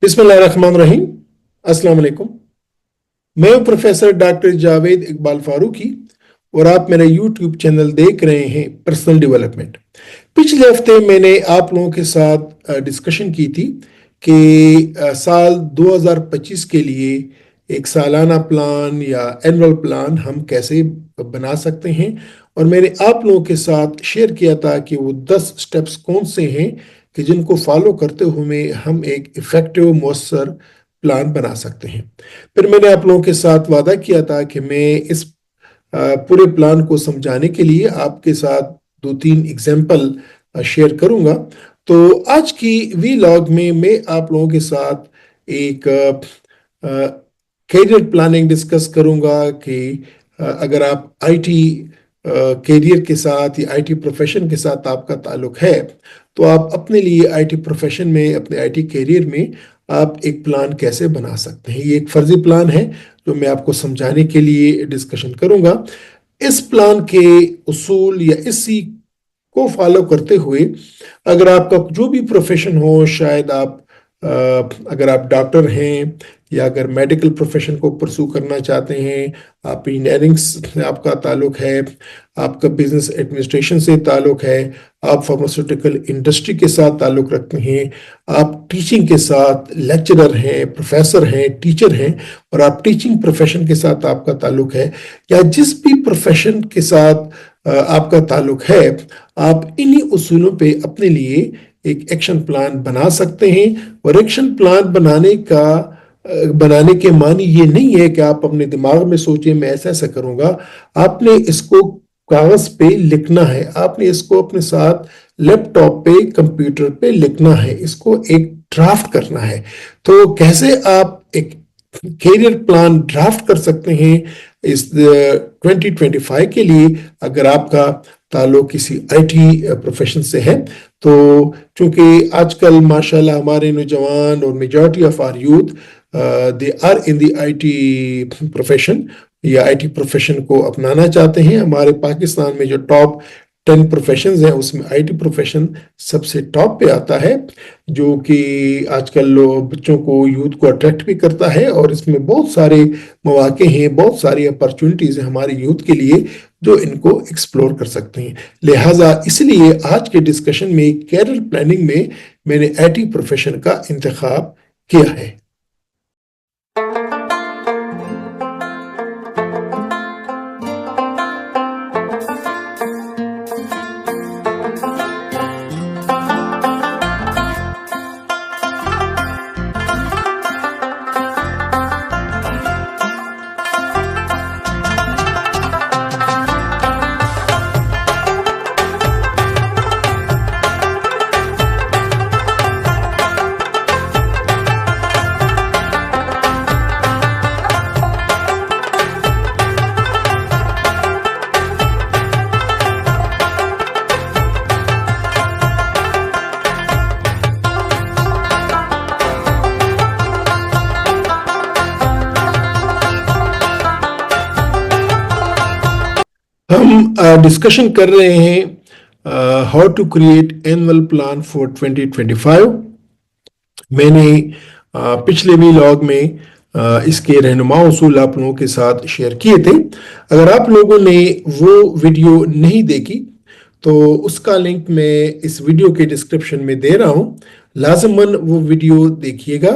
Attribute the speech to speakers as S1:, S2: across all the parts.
S1: बिस्मिल्लाहिर्रहमानिर्रहीम। अस्सलाम वालेकुम। मैं हूं प्रोफेसर डॉक्टर जावेद इकबाल फारूकी और आप मेरा यूट्यूब चैनल देख रहे हैं पर्सनल डेवलपमेंट। पिछले हफ्ते मैंने आप लोगों के साथ डिस्कशन की थी कि साल 2025 के लिए एक सालाना प्लान या एनुअल प्लान हम कैसे बना सकते हैं, और मैंने आप लोगों के साथ शेयर किया था कि वो 10 स्टेप्स कौन से हैं कि जिनको फॉलो करते हुए हम एक इफेक्टिव मौसर प्लान बना सकते हैं। फिर मैंने आप लोगों के साथ वादा किया था कि मैं इस पूरे प्लान को समझाने के लिए आपके साथ 2-3 एग्जाम्पल शेयर करूंगा। तो आज की वीलॉग में मैं आप लोगों के साथ एक कैरियर प्लानिंग डिस्कस करूंगा कि अगर आप आईटी कैरियर के साथ या आईटी प्रोफेशन के साथ आपका ताल्लुक है तो आप अपने लिए आईटी प्रोफेशन में, अपने आईटी कैरियर में आप एक प्लान कैसे बना सकते हैं। ये एक फर्जी प्लान है जो मैं आपको समझाने के लिए डिस्कशन करूंगा। इस प्लान के उसूल या इसी को फॉलो करते हुए अगर आपका जो भी प्रोफेशन हो, शायद आप अगर आप डॉक्टर हैं या अगर मेडिकल प्रोफेशन को परसू करना चाहते हैं, आप इंजीनियरिंग से आपका ताल्लुक है, आपका बिजनेस एडमिनिस्ट्रेशन से ताल्लुक है, आप फार्मास्यूटिकल इंडस्ट्री के साथ ताल्लुक रखते हैं, आप टीचिंग के साथ लेक्चरर हैं, प्रोफेसर हैं, टीचर हैं और आप टीचिंग प्रोफेशन के साथ आपका ताल्लुक है, या जिस भी प्रोफेशन के साथ आपका ताल्लुक है, आप इन्हीं उसूलों पे अपने लिए एक एक्शन प्लान बना सकते हैं। और एक्शन प्लान बनाने के मानी ये नहीं है कि आप अपने दिमाग में सोचें मैं ऐसा ऐसा करूंगा। आपने इसको कागज पे लिखना है, आपने इसको अपने साथ लैपटॉप पे, कंप्यूटर पे लिखना है, इसको एक ड्राफ्ट करना है। तो कैसे आप एक कैरियर प्लान ड्राफ्ट कर सकते हैं इस 2025 के लिए, अगर आपका ताल्लुक किसी आईटी प्रोफेशन से है। तो चूंकि आजकल माशाल्लाह हमारे नौजवान और majority of our youth they are in the IT profession या आईटी प्रोफेशन को अपनाना चाहते हैं। हमारे पाकिस्तान में जो टॉप 10 प्रोफेशंस हैं उसमें आईटी प्रोफेशन सबसे टॉप पे आता है, जो कि आजकल लोग बच्चों को, यूथ को अट्रैक्ट भी करता है और इसमें बहुत सारे मौके हैं, बहुत सारी अपॉर्चुनिटीज हैं हमारे यूथ के लिए जो इनको एक्सप्लोर कर सकते हैं। लिहाजा इसलिए आज के डिस्कशन में कैरियर प्लानिंग में मैंने आईटी प्रोफेशन का इंतखाब किया है। हम डिस्कशन कर रहे हैं how to create annual plan for 2025। मैंने पिछले व्लॉग में इसके रहनुमा उसूल आप लोगों के साथ शेयर किए थे। अगर आप लोगों ने वो वीडियो नहीं देखी तो उसका लिंक मैं इस वीडियो के डिस्क्रिप्शन में दे रहा हूं, लाजमन वो वीडियो देखिएगा,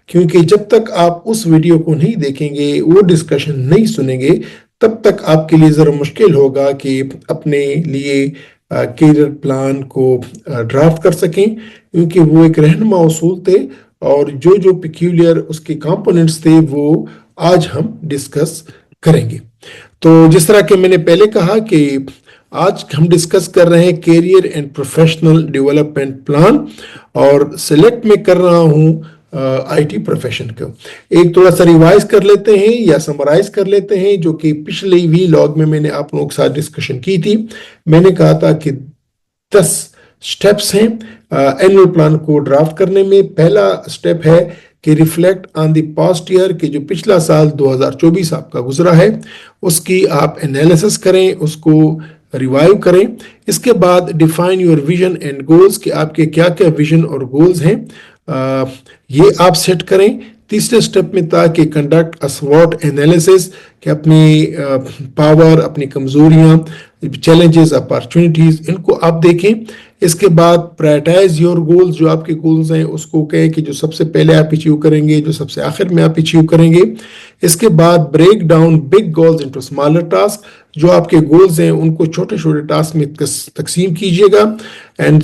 S1: क्योंकि जब तक आप उस वीडियो को नहीं देखेंगे, वो डिस्कशन नहीं सुनेंगे, तब तक आपके लिए ज़रा मुश्किल होगा कि अपने लिए कैरियर प्लान को ड्राफ्ट कर सकें, क्योंकि वो एक रहनुमा उसूल थे और जो जो पिक्यूलियर उसके कंपोनेंट्स थे वो आज हम डिस्कस करेंगे। तो जिस तरह के मैंने पहले कहा कि आज हम डिस्कस कर रहे हैं career and professional development plan, और सिलेक्ट में कर रहा हूं आईटी प्रोफेशन को। एक थोड़ा सा रिवाइज कर लेते हैं या समराइज कर लेते हैं, जो कि पिछले व्लॉग में मैंने आप लोगों के साथ डिस्कशन की थी। मैंने कहा था कि 10 स्टेप्स हैं एनुअल प्लान को ड्राफ्ट करने में। पहला स्टेप है कि reflect on the past year, कि जो पिछला साल 2024 आपका गुजरा है उसकी आप एनालिसिस करें, उसको रिवाइव करें। इसके बाद define your vision and goals, कि आपके क्या क्या विजन और गोल्स हैं یہ آپ سیٹ کریں. تیسرے سٹیپ میں تھا کہ کنڈکٹ SWOT انالیسس، کہ اپنی پاور، اپنی کمزوریاں، چیلنجز، اپارچونیٹیز، ان کو آپ دیکھیں. اس کے بعد پرائرٹائز یور گولز، جو آپ کے گولز ہیں اس کو کہیں کہ جو سب سے پہلے آپ اچیو کریں گے، جو سب سے آخر میں آپ اچیو کریں گے. اس کے بعد break down big goals into smaller task, جو آپ کے گولز ہیں ان کو چھوٹے چھوٹے ٹاسک میں تقسیم کیجیے گا. اینڈ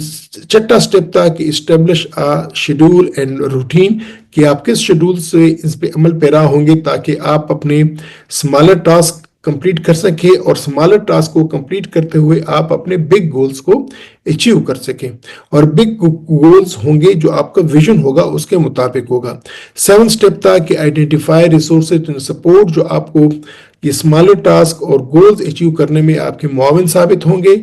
S1: چھٹا سٹیپ تھا کہ اسٹیبلش شیڈول اینڈ روٹین، کہ آپ کس شیڈول سے اس پہ عمل پیرا ہوں گے تاکہ آپ اپنے اسمالر ٹاسک کمپلیٹ کر سکیں، اور اسمالر ٹاسک کو کمپلیٹ کرتے ہوئے آپ اپنے بگ گولز کو اچیو کر سکیں. اور بگ گولز ہوں گے جو آپ کا ویژن ہوگا اس کے مطابق ہوگا. 7 سٹیپ تھا کہ آئیڈینٹیفائی ریسورسز اینڈ سپورٹ، جو آپ کو یہ اسمالر ٹاسک اور گولز اچیو کرنے میں آپ کے معاون ثابت ہوں گے.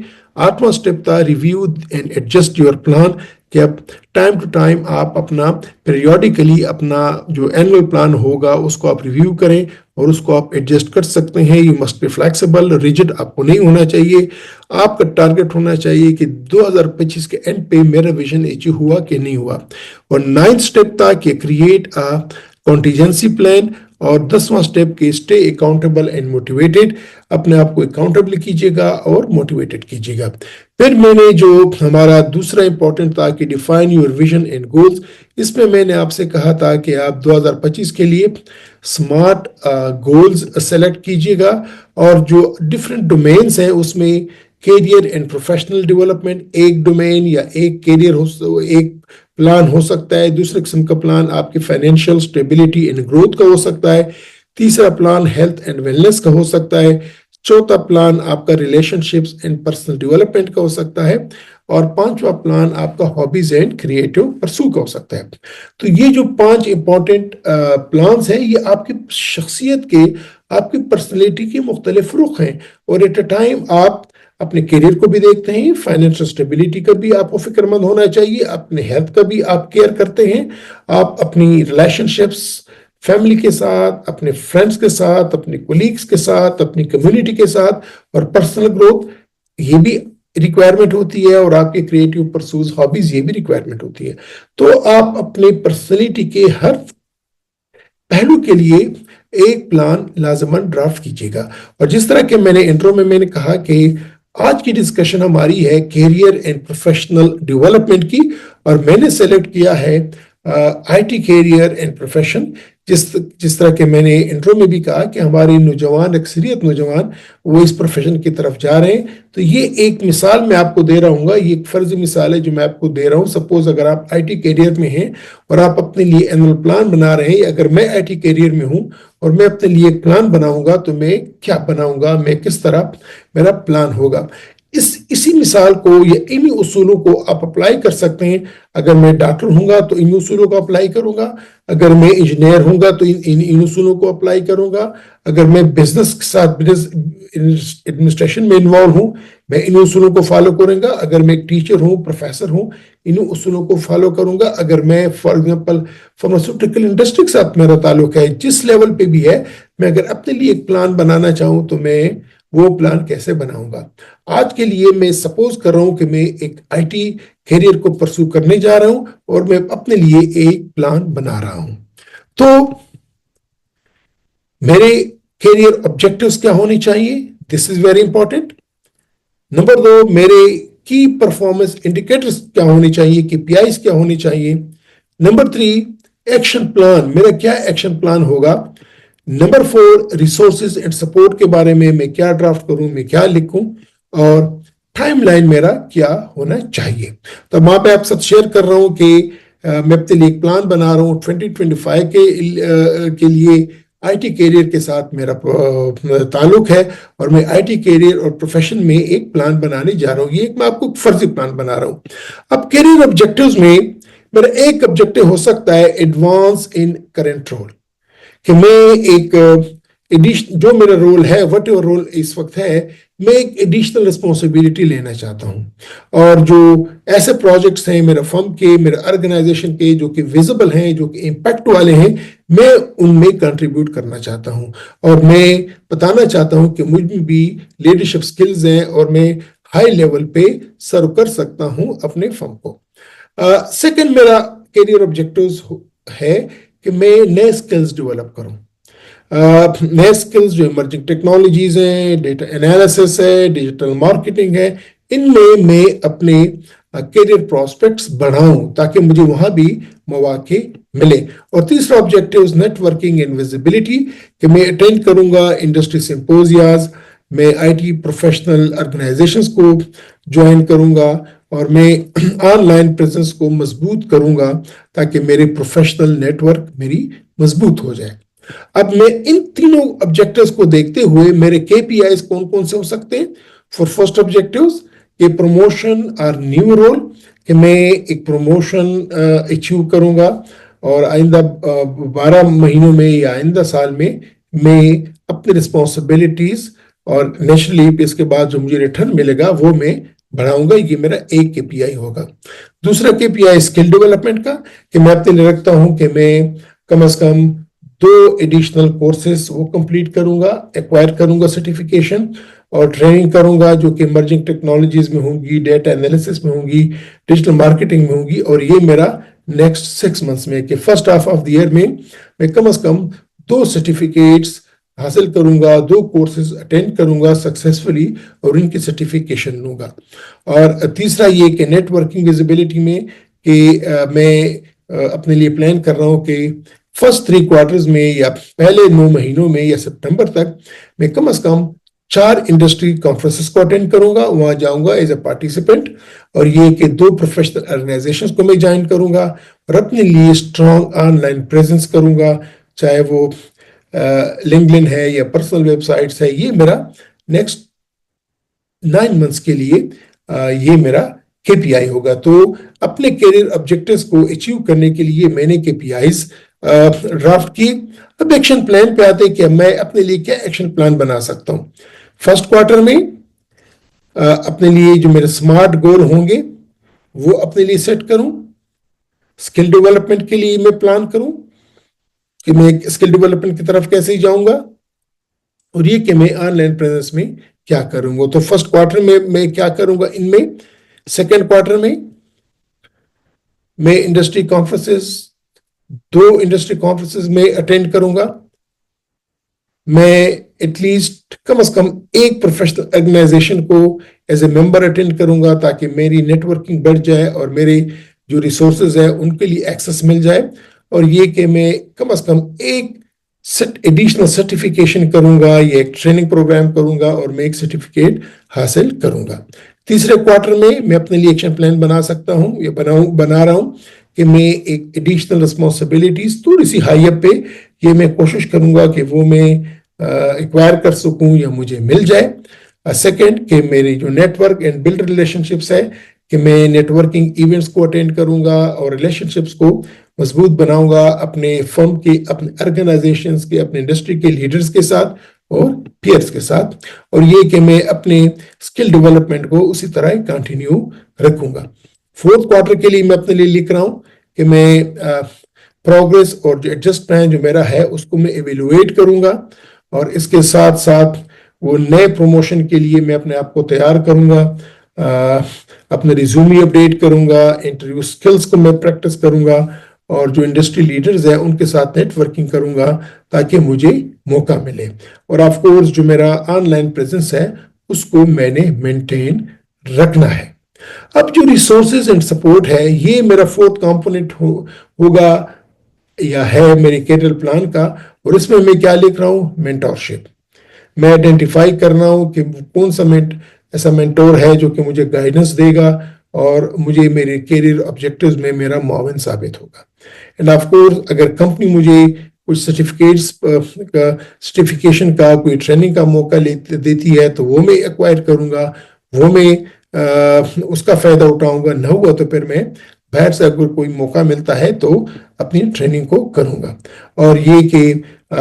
S1: 8واں سٹیپ تھا review and adjust your plan, کہ اب ٹائم ٹو ٹائم آپ اپنا پیریوڈیکلی اپنا جو اینول پلان ہوگا اس کو آپ ریویو کریں اور اس کو آپ ایڈجسٹ کر سکتے ہیں. You must be flexible, rigid آپ کو نہیں ہونا چاہیے. آپ کا ٹارگٹ ہونا چاہیے کہ 2025 کے اینڈ پہ میرا ویژن اچیو ہوا کہ نہیں ہوا. اور 9 سٹیپ تھا کہ کریٹ کانٹیجنسی پلان. اور 10واں سٹیپ کہ اسٹے اکاؤنٹیبل اینڈ موٹیویٹڈ، اپنے آپ کو اکاؤنٹیبل کیجیے گا اور موٹیویٹڈ کیجیے گا. پھر میں نے جو ہمارا دوسرا امپورٹنٹ تھا کہ define your vision and goals, اس میں میں نے آپ سے کہا تھا کہ آپ 2025 کے لیے سمارٹ گولز سلیکٹ کیجیے گا. اور جو ڈفرینٹ ڈومینز ہیں اس میں کیریئر اینڈ پروفیشنل ڈیولپمنٹ ایک ڈومین یا ایک کیریئر ایک پلان ہو سکتا ہے. دوسرے قسم کا پلان آپ کی فائنینشیل اسٹیبلٹی اینڈ گروتھ کا ہو سکتا ہے. تیسرا پلان ہیلتھ اینڈ ویلنس کا ہو سکتا ہے. چوتھا پلان آپ کا relation ships and personal development کا ہو سکتا ہے. اور 5واں پلان آپ کا ہابیز اینڈ کریٹو پرسو کا ہو سکتا ہے. تو یہ جو 5 امپورٹنٹ پلانز ہیں یہ آپ کی شخصیت کے، آپ کی پرسنالٹی کے مختلف رخ ہیں. اور ایٹ اے ٹائم آپ اپنے کیریئر کو بھی دیکھتے ہیں، فائنینشل اسٹیبلٹی کا بھی آپ کو فکر مند ہونا چاہیے، اپنے ہیلتھ کا بھی آپ کیئر کرتے ہیں، آپ اپنی ریلیشن شپس فیملی کے ساتھ، اپنے فرینڈس کے ساتھ، اپنے کولیگز کے ساتھ، اپنی کمیونٹی کے ساتھ، اور پرسنل گروتھ یہ بھی ریکوائرمنٹ ہوتی ہے. اور آپ کے کریٹو پرسوز، ہابیز، یہ بھی ریکوائرمنٹ ہوتی ہے. تو آپ اپنے پرسنالٹی کے ہر پہلو کے لیے ایک پلان لازماً ڈرافٹ کیجیے گا. اور جس طرح کہ میں نے انٹرو میں نے کہا کہ آج کی ڈسکشن ہماری ہے کیریئر اینڈ پروفیشنل ڈیولپمنٹ کی، اور میں نے سیلیکٹ کیا ہے I T career and profession. جس طرح کہ میں نے انٹرو میں بھی کہا کہ ہمارے نوجوان، اکثریت نوجوان وہ اس پروفیشن کی طرف جا رہے ہیں. تو یہ ایک مثال میں آپ کو دے رہا ہوں گا، یہ ایک فرضی مثال ہے جو میں آپ کو دے رہا ہوں. سپوز اگر آپ آئی ٹی کیریئر میں ہیں اور آپ اپنے لیے اینول پلان بنا رہے ہیں، اگر میں آئی ٹی کیریئر میں ہوں اور میں اپنے لیے ایک پلان بناؤں گا تو میں کیا بناؤں گا، میں کس طرح میرا پلان ہوگا. اسی مثال کو یا انہی اصولوں کو آپ اپلائی کر سکتے ہیں. اگر میں ڈاکٹر ہوں گا تو انہی اصولوں کو اپلائی کروں گا، اگر میں انجینئر ہوں گا تو ان اصولوں کو اپلائی کروں گا، اگر میں بزنس کے ساتھ بزنس ایڈمنسٹریشن میں انوالو ہوں میں ان اصولوں کو فالو کروں گا، اگر میں ایک ٹیچر ہوں، پروفیسر ہوں، ان اصولوں کو فالو کروں گا. اگر میں فار ایگزامپل فارماسیوٹیکل انڈسٹری کے ساتھ میرا تعلق ہے، جس لیول پہ بھی ہے، میں اگر اپنے لیے ایک پلان بنانا چاہوں تو میں وہ پلان کیسے بناؤں گا. آج کے لیے میں سپوز کر رہا ہوں کہ میں ایک آئی ٹی کیریئر کو پرسو کرنے جا رہا ہوں اور میں اپنے لیے ایک پلان بنا رہا ہوں. تو میرے کیریئر آبجیکٹیوز کیا ہونی چاہیے؟ دس از ویری امپورٹنٹ. نمبر 2، میرے کی پرفارمنس انڈیکیٹرز کیا ہونی چاہیے، کی پی آئیز کیا ہونی چاہیے. نمبر 3، ایکشن پلان، میرا کیا ایکشن پلان ہوگا. نمبر 4، ریسورسز اینڈ سپورٹ کے بارے میں کیا ڈرافٹ کروں، میں کیا لکھوں، اور ٹائم لائن میرا کیا ہونا چاہیے. تو وہاں پہ آپ ساتھ شیئر کر رہا ہوں کہ میں اپنے لیے ایک پلان بنا رہا ہوں 2025 کے لیے. آئی ٹی کیریئر کے ساتھ میرا تعلق ہے اور میں آئی ٹی کیریئر اور پروفیشن میں ایک پلان بنانے جا رہا ہوں. یہ ایک میں آپ کو فرضی پلان بنا رہا ہوں. اب کیریئر آبجیکٹیوز میں میرا ایک آبجیکٹیو ہو سکتا ہے ایڈوانس ان کرنٹ رول، کہ میں ایک جو میرا رول ہے، وٹ ایور رول اس وقت ہے، میں ایک ایڈیشنل رسپانسبلٹی لینا چاہتا ہوں. اور جو ایسے پروجیکٹس ہیں میرا فرم کے، میرے آرگنائزیشن کے، جو کہ ویزیبل ہیں، جو کہ امپیکٹ والے ہیں، میں ان میں کنٹریبیوٹ کرنا چاہتا ہوں. اور میں بتانا چاہتا ہوں کہ مجھ میں بھی لیڈرشپ سکلز ہیں اور میں ہائی لیول پہ سرو کر سکتا ہوں اپنے فرم کو. سیکنڈ، میرا کیریئر آبجیکٹیوز ہے کہ میں نئے اسکلز ڈیولپ کروں. نئے اسکلز جو ایمرجنگ ٹیکنالوجیز ہیں, ڈیٹا انالیسس ہے, ڈیجیٹل مارکیٹنگ ہے, ان میں اپنے کیریئر پراسپیکٹس بڑھاؤں تاکہ مجھے وہاں بھی مواقع ملے. اور تیسرا objective networking and visibility, کہ میں اٹینڈ کروں گا انڈسٹری سمپوزیاز, میں آئی ٹی پروفیشنل آرگنائزیشنز کو جوائن کروں گا, اور میں آن لائن پریزنس کو مضبوط کروں گا تاکہ میرے پروفیشنل نیٹ ورک میری مضبوط ہو جائے. اب میں ان تینوں آبجیکٹیوز کو دیکھتے ہوئے میرے کے پی آئیز کون کون سے ہو سکتے ہیں. فار فرسٹ آبجیکٹیوز کہ پروموشن اور نیو رول, کہ میں ایک پروموشن اچیو کروں گا اور آئندہ 12 مہینوں میں یا آئندہ سال میں اپنی رسپانسبلٹیز اور نیچرلی اس کے بعد جو مجھے ریٹرن ملے گا وہ میں بڑھاؤں گا. یہ میرا ایک کے پی آئی ہوگا. دوسرا کے پی آئی اسکل ڈیولپمنٹ کا, کہ میں اپنے لیے رکھتا ہوں کہ میں کم از کم 2 ایڈیشنل کورسز وہ کمپلیٹ کروں گا, ایکوائر کروں گا سرٹیفیکیشن, اور ٹریننگ کروں گا جو کہ ایمرجنگ ٹیکنالوجیز میں ہوں گی, ڈیٹا انالیسس میں ہوں گی, ڈیجیٹل مارکیٹنگ میں ہوں گی. اور یہ میرا نیکسٹ 6 منتھس میں کہ first half of the year میں کم از کم 2 سرٹیفکیٹس حاصل کروں گا, 2 کورسز اٹینڈ کروں گا سکسیسفلی اور ان کی سرٹیفیکیشن لوں گا. اور تیسرا یہ کہ نیٹ ورکنگ ویزیبلٹی میں کہ میں اپنے لیے پلان کر رہا ہوں کہ فرسٹ 3 کوارٹرز میں یا پہلے 9 مہینوں میں یا سپٹمبر تک میں کم از کم 4 انڈسٹری کانفرنسز کو اٹینڈ کروں گا, وہاں جاؤں گا ایز اے پارٹیسپینٹ. اور یہ کہ 2 پروفیشنل آرگنائزیشنز کو میں جوائن کروں گا اور اپنے لیے اسٹرانگ آن لائن پریزنس کروں گا, چاہے وہ لنکڈن ہے یا پرسنل ویب سائٹس ہے. یہ میرا نیکسٹ 9 منتھس کے لیے یہ میرا کے پی آئی ہوگا. تو اپنے کیریئر آبجیکٹیوز کو اچیو کرنے کے لیے میں نے کے پی آئیز ڈرافٹ کی. اب ایکشن پلان پہ آتے کہ میں اپنے لیے کیا ایکشن پلان بنا سکتا ہوں. فرسٹ کوارٹر میں اپنے لیے جو میرے سمارٹ گول ہوں گے وہ اپنے لیے سیٹ کروں. اسکل ڈیولپمنٹ کے لیے میں پلان کروں کہ میں اسکل ڈیولپمنٹ کی طرف کیسے جاؤں گا, اور یہ کہ میں آن لائن پریزنس میں کیا کروں گا. تو فرسٹ کوارٹر میں کیا کروں گا ان میں. سیکنڈ کوارٹر میں انڈسٹری کانفرنسز 2 انڈسٹری کانفرنسز میں اٹینڈ کروں گا. میں ایٹ لیسٹ کم از کم 1 پروفیشنل آرگنائزیشن کو ایز اے ممبر اٹینڈ کروں گا تاکہ میری نیٹ ورکنگ بڑھ جائے اور میرے جو ریسورسز ہیں ان کے لیے ایکسس مل جائے. اور یہ کہ میں کم از کم 1 ایڈیشنل سرٹیفیکیشن کروں گا یا ایک ٹریننگ پروگرام کروں گا اور میں ایک سرٹیفکیٹ حاصل کروں گا. تیسرے کوارٹر میں اپنے لیے ایکشن پلان بنا سکتا ہوں یا بنا رہا ہوں کہ میں ایک ایڈیشنل رسپانسبلٹیز تھوڑی سی ہائی اپ پہ یہ میں کوشش کروں گا کہ وہ میں ایکوائر کر سکوں یا مجھے مل جائے. سیکنڈ کہ میری جو network and build relationships ہے کہ میں نیٹ ورکنگ ایونٹس کو اٹینڈ کروں گا اور ریلیشن شپس کو مضبوط بناؤں گا اپنے فرم کے, اپنے آرگنائزیشنز کے, اپنے انڈسٹری کے لیڈرز کے ساتھ اور پیئرز کے ساتھ. اور یہ کہ میں اپنے اسکل ڈیولپمنٹ کو اسی طرح کنٹینیو رکھوں گا. فورتھ کوارٹر کے لیے میں اپنے لیے لکھ رہا ہوں کہ میں پروگریس اور جو ایڈجسٹ پلان جو میرا ہے اس کو میں ایویلویٹ کروں گا, اور اس کے ساتھ ساتھ وہ نئے پروموشن کے لیے میں اپنے آپ کو تیار کروں گا, اپنے ریزیومی اپڈیٹ کروں گا, انٹرویو سکلز کو میں پریکٹس کروں گا, اور جو انڈسٹری لیڈرز ہیں ان کے ساتھ نیٹ ورکنگ کروں گا تاکہ مجھے موقع ملے. اور آف کورس جو میرا آن لائن پریزنس ہے اس کو میں نے مینٹین رکھنا ہے. اب جو ریسورسز اینڈ سپورٹ ہے یہ میرا 4th کمپوننٹ ہوگا یا ہے میرے کیریئر پلان کا. اور اس میں کیا لکھ رہا ہوں, مینٹورشپ. میں آئیڈینٹیفائی کر رہا ہوں کہ کون سا ایسا مینٹور ہے جو کہ مجھے گائیڈنس دے گا اور مجھے میرے کیریئر آبجیکٹیوز میں میرا معاون ثابت ہوگا. اینڈ آف کورس اگر کمپنی مجھے کچھ سرٹیفکیشن کا کوئی ٹریننگ کا موقع دیتی ہے تو وہ میں ایکوائر کروں گا, وہ میں اس کا فائدہ اٹھاؤں گا. نہ ہوا تو پھر میں باہر سے اگر کوئی موقع ملتا ہے تو اپنی ٹریننگ کو کروں گا. اور یہ کہ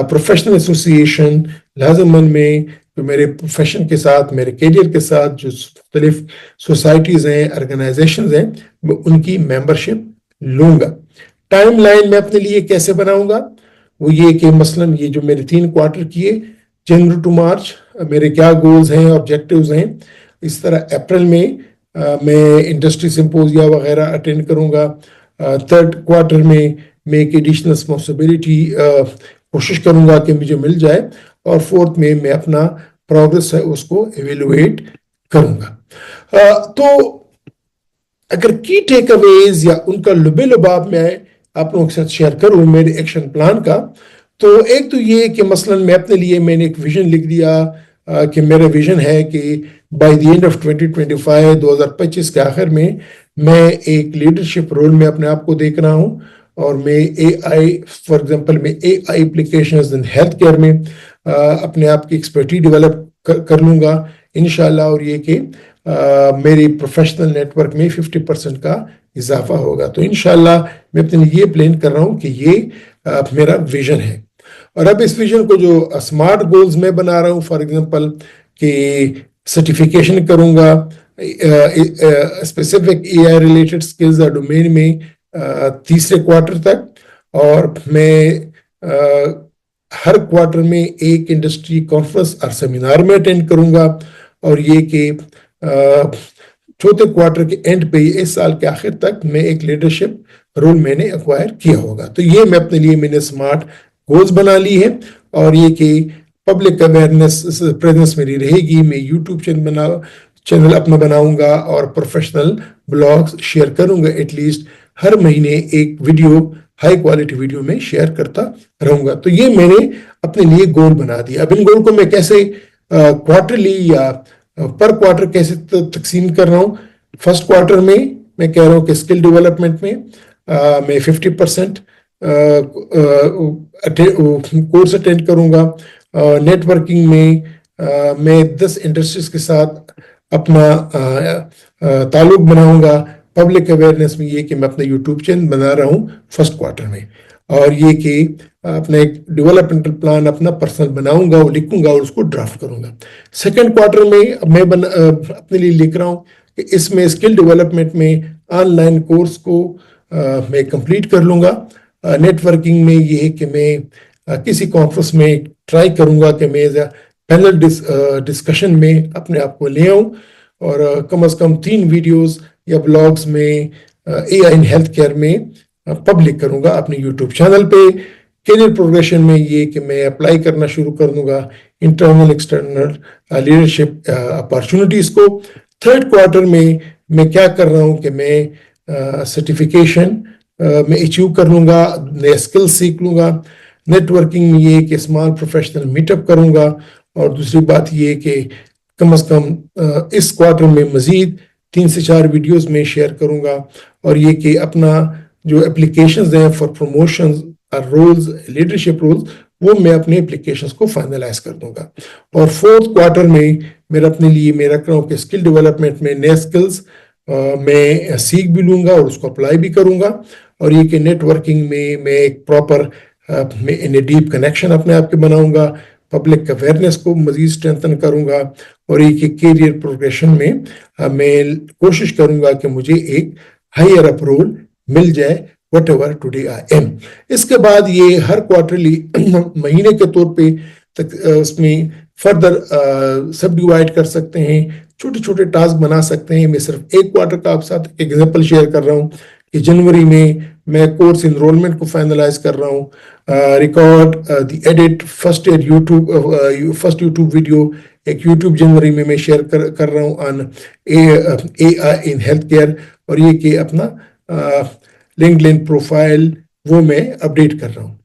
S1: پروفیشنل ایسوسیشن لازمن میں جو میرے پروفیشن کے ساتھ, میرے کیریئر کے ساتھ جو مختلف سوسائٹیز ہیں, آرگنائزیشنز ہیں, میں ان کی ممبرشپ لوں گا. ٹائم لائن میں اپنے لیے کیسے بناؤں گا, وہ یہ کہ مثلاً یہ جو میرے 3 کوارٹر کیے جنوری ٹو مارچ میرے کیا گولز ہیں, آبجیکٹیوز ہیں. اس طرح اپریل میں انڈسٹری سمپوزیا وغیرہ اٹینڈ کروں گا. 3rd क्वार्टर में मैं एक एडिशनल रिस्पॉन्सिबिलिटी कोशिश करूंगा कि मुझे मिल जाए, और 4th में मैं अपना प्रोग्रेस है उसको एवेलुएट करूंगा। तो अगर की टेक अवेज या उनका लुबे लुबाब मैं आप लोगों के साथ शेयर करूं मेरे एक्शन प्लान का, तो एक तो ये कि मसलन मैं अपने लिए मैंने एक विजन लिख दिया कि मेरा विजन है कि बाय द एंड ऑफ 2025 2025 के आखिर में मैं एक लीडरशिप रोल में अपने आप को देख रहा हूं, और मैं AI फॉर एग्जांपल मैं AI applications in health care में अपने आप की एक्सपर्टीज डेवलप कर लूंगा इंशाल्लाह, और ये कि मेरी प्रोफेशनल नेटवर्क में 50% का इजाफा होगा। तो इंशाल्लाह मैं अपने लिए ये प्लान कर रहा हूं कि ये मेरा विजन है। और अब इस विजन को जो स्मार्ट गोल्स में बना रहा हूं, फॉर एग्जांपल कि सर्टिफिकेशन करूंगा स्पेसिफिक AI रिलेटेड स्किल्स और डोमेन में 3रे क्वार्टर तक, और मैं हर क्वार्टर में एक इंडस्ट्री कॉन्फ्रेंस और सेमिनार में अटेंड करूंगा, और ये कि 4थे क्वार्टर के एंड पे इस साल के आखिर तक मैं एक लीडरशिप रोल मैंने एक्वायर किया होगा। तो ये मैं अपने लिए मैंने स्मार्ट गोल्स बना ली है, और ये कि पब्लिक अवेयरनेस प्रेजेंस मेरी रहेगी, मैं यूट्यूब चैनल अपना बनाऊंगा और प्रोफेशनल ब्लॉग्स शेयर करूंगा, एटलीस्ट हर महीने एक वीडियो हाई क्वालिटी वीडियो में शेयर करता रहूंगा। तो ये मैंने अपने लिए गोल बना दिया। अब इन गोल को मैं कैसे क्वार्टरली या पर क्वार्टर कैसे तकसीम कर रहा हूँ। फर्स्ट क्वार्टर में मैं कह रहा हूँ कि स्किल डेवलपमेंट में मैं 50% कोर्स अटेंड करूंगा। नेटवर्किंग में मैं 10 इंडस्ट्रीज के साथ अपना ताल्लुक बनाऊंगा। पब्लिक अवेयरनेस में ये कि मैं अपना यूट्यूब चैनल बना रहा हूँ फर्स्ट क्वार्टर में, और ये कि अपना एक डेवलपमेंटल प्लान अपना पर्सनल बनाऊंगा और लिखूंगा और उसको ड्राफ्ट करूंगा। सेकंड क्वार्टर में अब मैं अपने लिए लिख रहा हूँ कि इसमें स्किल डेवलपमेंट में ऑनलाइन कोर्स को मैं कंप्लीट कर लूंगा। नेटवर्किंग में ये है कि मैं किसी कॉन्फ्रेंस में ट्राई करूंगा कि मैं पैनल डिस्कशन में अपने आप को ले आऊं, और कम से कम 3 वीडियोस या ब्लॉग्स में AI इन हेल्थ केयर में पब्लिक करूंगा अपने यूट्यूब चैनल पे। करियर प्रोग्रेशन में ये कि मैं अप्लाई करना शुरू कर दूंगा इंटरनल एक्सटर्नल लीडरशिप अपॉर्चुनिटीज को। थर्ड क्वार्टर में मैं क्या कर रहा हूं कि मैं सर्टिफिकेशन में अचीव कर लूंगा, नए स्किल सीख लूंगा। नेटवर्किंग में ये कि स्मॉल प्रोफेशनल मीटअप करूंगा, और दूसरी बात ये कि कम से कम इस क्वार्टर में मजीद 3 से 4 वीडियोस में शेयर करूंगा, और ये कि अपना जो एप्लीकेशंस हैं फॉर प्रमोशंस और रोल्स लीडरशिप रोल्स वो मैं अपने एप्लीकेशंस को फाइनलाइज कर दूंगा। और 4th क्वार्टर में मेरा अपने लिए मैं रख रहा हूँ कि स्किल डेवलपमेंट में नए स्किल्स मैं सीख भी लूंगा और उसको अप्लाई भी करूंगा, और ये कि नेटवर्किंग में मैं एक प्रॉपर मैं इन डीप कनेक्शन अपने आप के बनाऊंगा, पब्लिक अवेयरनेस को मजीद स्ट्रेंथन करूंगा, और एक करियर प्रोग्रेशन में मैं कोशिश करूंगा कि मुझे एक हायर अप रोल मिल जाए what ever today I am. इसके बाद ये हर क्वार्टरली महीने के तौर पे उसमें फर्दर सब डिवाइड कर सकते हैं, छोटे छोटे टास्क बना सकते हैं। मैं सिर्फ एक क्वार्टर का आप साथ एग्जांपल शेयर कर रहा हूँ कि जनवरी में मैं कोर्स इनरोलमेंट को फाइनलाइज कर रहा हूँ, record the edit first YouTube video एक यूट्यूब जनवरी में मैं शेयर कर रहा हूँ on AI in health care, और ये कि अपना लिंक्डइन प्रोफाइल वो मैं अपडेट कर रहा हूँ।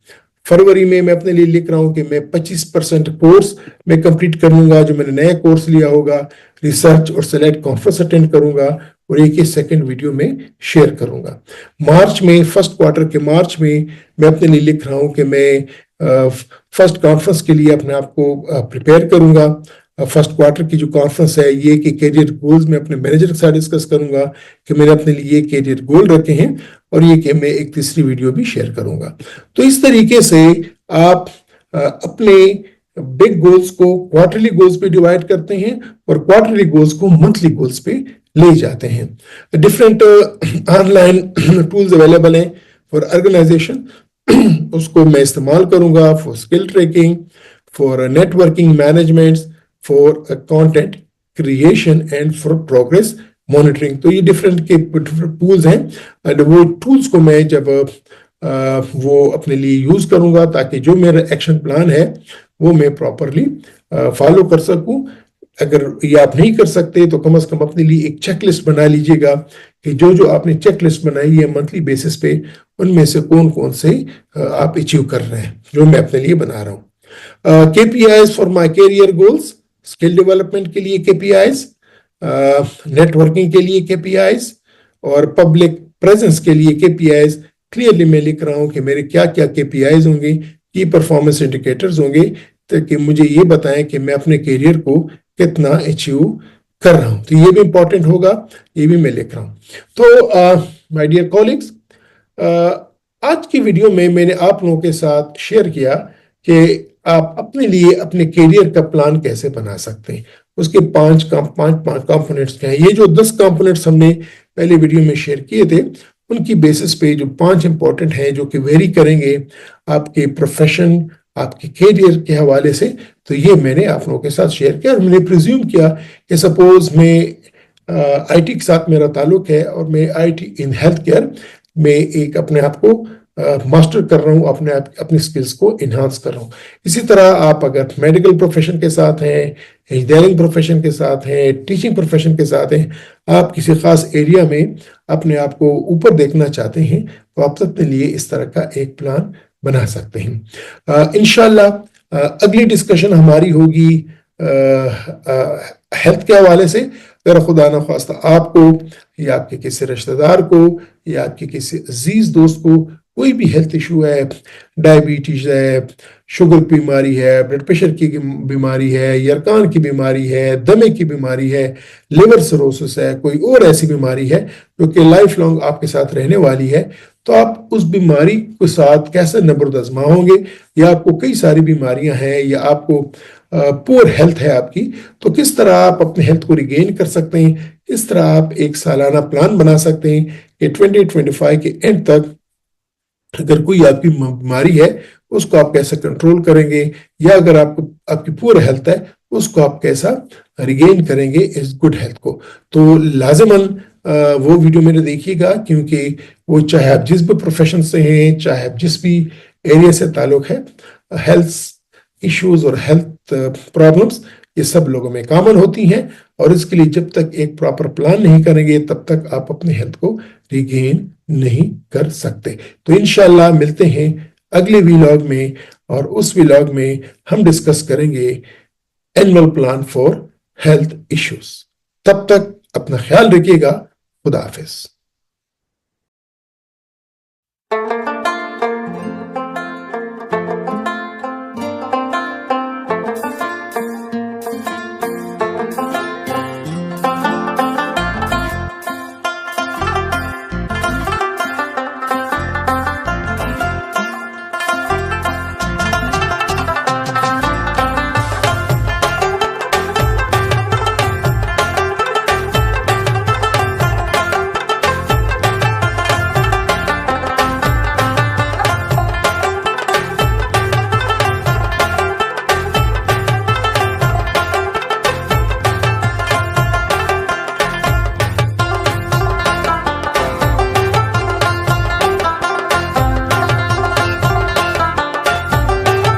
S1: फरवरी में मैं अपने लिए लिख रहा हूँ कि मैं 25% कोर्स मैं कंप्लीट कर लूंगा, जो मैंने नया कोर्स लिया होगा। रिसर्च और सेलेक्ट कॉन्फ्रेंस अटेंड करूंगा, और एक ही सेकंड वीडियो में शेयर करूंगा। मार्च में फर्स्ट क्वार्टर के मार्च में मैं अपने लिए लिख रहा हूँ कि मैं फर्स्ट कॉन्फ्रेंस के लिए अपने आप को प्रिपेयर करूंगा। फर्स्ट क्वार्टर की जो कॉन्फ्रेंस है ये कि कैरियर गोल्स में अपने मैनेजर के साथ डिस्कस करूंगा कि मैंने अपने लिए कैरियर गोल रखे हैं, और ये कि मैं एक तीसरी वीडियो भी शेयर करूंगा। तो इस तरीके से आप अपने बिग गोल्स को क्वार्टरली गोल्स पे डिवाइड करते हैं, और क्वार्टरली गोल्स को मंथली गोल्स पे ले जाते हैं। डिफरेंट ऑनलाइन टूल्स अवेलेबल हैं फॉर ऑर्गेनाइजेशन, उसको मैं इस्तेमाल करूंगा for skill tracking, for networking management, for content creation and for progress monitoring. तो ये डिफरेंट के टूल्स हैं, एंड वो टूल्स को मैं जब वो अपने लिए यूज करूंगा ताकि जो मेरा एक्शन प्लान है वो मैं प्रॉपरली फॉलो कर सकूं। अगर ये आप नहीं कर सकते तो कम से कम अपने लिए एक चेकलिस्ट बना लीजिएगा कि जो जो आपने चेकलिस्ट बनाई है मंथली बेसिस पे, उनमें से कौन कौन से आप अचीव कर रहे हैं, जो मैं अपने लिए बना रहा हूँ। KPIs for my career goals, skill development के लिए KPIs, नेटवर्किंग के लिए KPIs, और पब्लिक प्रेजेंस के लिए KPIs क्लियरली मैं लिख रहा हूं कि मेरे क्या क्या KPIs होंगे, की परफॉर्मेंस इंडिकेटर्स होंगे, ताकि मुझे ये बताएं कि मैं अपने करियर को कितना अचीव कर रहा हूं। तो ये भी इंपॉर्टेंट होगा, ये भी मैं लिख रहा हूं। तो माय डियर कॉलिग्स, आज की वीडियो में मैंने आप लोगों के साथ शेयर किया कि आप अपने लिए अपने करियर का प्लान कैसे बना सकते हैं। उसके पांच कंपोनेंट्स क्या हैं। ये जो 10 कंपोनेंट्स हमने पहले वीडियो में शेयर किए थे, उनकी बेसिस पे जो 5 इंपॉर्टेंट हैं जो कि वेरी करेंगे आपके प्रोफेशन, आपके करियर के हवाले से, तो ये मैंने आप लोगों के साथ शेयर किया। और मैंने प्रिज्यूम किया कि सपोज मैं IT के साथ मेरा ताल्लुक है और मैं IT इन हेल्थ केयर में एक अपने आप को मास्टर कर रहा हूँ, अपनी स्किल्स को इन्हांस कर रहा हूँ। इसी तरह आप अगर मेडिकल प्रोफेशन के साथ हैं, इंजीनियरिंग प्रोफेशन के साथ हैं, टीचिंग प्रोफेशन के साथ हैं, आप किसी खास एरिया में अपने आप को ऊपर देखना चाहते हैं, तो आप अपने लिए इस तरह का एक प्लान बना सकते हैं। इंशाल्लाह अगली डिस्कशन हमारी होगी हेल्थ के हवाले से। अगर खुदा न खास्ता आपको या आपके किसी रिश्तेदार को या आपके किसी अजीज दोस्त को कोई भी हेल्थ इशू है, डायबिटीज है, शुगर की बीमारी है, ब्लड प्रेशर की बीमारी है, यरकान की बीमारी है, दमे की बीमारी है, लिवर सिरोसिस है, कोई और ऐसी बीमारी है जो कि लाइफ लॉन्ग आपके साथ रहने वाली है, तो आप उस बीमारी के साथ कैसे नबरदस्मा होंगे, या आपको कई सारी बीमारियां हैं या आपको पुअर हेल्थ है आपकी, तो किस तरह आप अपने हेल्थ को रिगेन कर सकते हैं, किस तरह आप एक सालाना प्लान बना सकते हैं कि 2025 के एंड तक अगर कोई आपकी बीमारी है उसको आप कैसे कंट्रोल करेंगे, या अगर आपको आपकी पुअर हेल्थ है उसको आप कैसा रिगेन करेंगे इस गुड हेल्थ को। तो लाजमन वो वीडियो मेरे देखिएगा, क्योंकि वो चाहे आप जिस भी प्रोफेशन से हैं, चाहे आप जिस भी एरिया से ताल्लुक है, हेल्थ इश्यूज और हेल्थ प्रॉब्लम्स ये सब लोगों में कॉमन होती हैं, और इसके लिए जब तक एक प्रॉपर प्लान नहीं करेंगे तब तक आप अपने हेल्थ को रिगेन नहीं कर सकते। तो इंशाल्लाह मिलते हैं अगले व्लॉग में, और उस व्लॉग में हम डिस्कस करेंगे annual plan for health issues. तब तक अपना ख्याल रखिएगा। खुदा हाफिज।